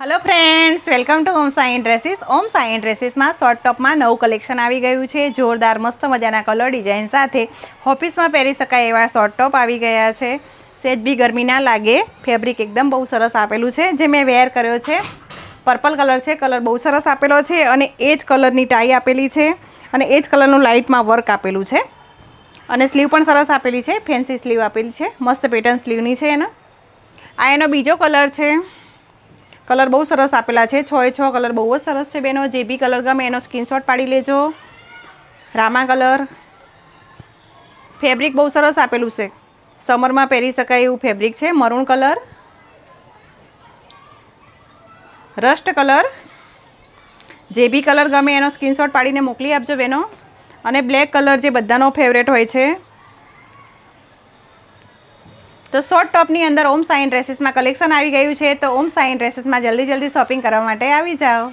Hello friends, welcome to Om Sai dresses. Om Sai dresses में short top में नवुं कलेक्शन आई गयु है। जोरदार मस्त मजाना कलर डिजाइन साथ ऑफिस में पहरी शकाय एवा शॉर्ट टॉप आई गया है। सेज भी गर्मी ना लागे, फेब्रिक एकदम बहुत सरस आपेलू है। जे मैं वेर कर्यो छे पर्पल कलर है, कलर बहुत सरस आपेलो है और एज कलर की टाई आपेली है और एज कलर लाइट में वर्क आपेलू है और स्लीव पण सरस आपेली है। फैंसी स्लीव आपेली है, मस्त पेटर्न स्लीवनी है। आ एनो बीजो कलर है। कलर बहुत सरस आपेला है, 6 कलर बहुत सरस है बहनों। जे भी कलर गमे एनो स्क्रीनशॉट पाड़ी लेजो। रामा कलर, फेब्रिक बहुत सरस आपेलू है, समर में पहरी शकाय एवं फेब्रिक है। मरून कलर, रस्ट कलर, जे भी कलर गमे एनो स्क्रीनशॉट पाड़ीने मोकली आपजो बहनों। अने ब्लेक कलर जे बधानो फेवरेट होय छे। तो शॉर्ट टॉपनी अंदर ओम साई ड्रेसीस में कलेक्शन आई गयु है। तो ओम साई ड्रेसीस में जल्दी शॉपिंग करवा माटे आवी जाओ।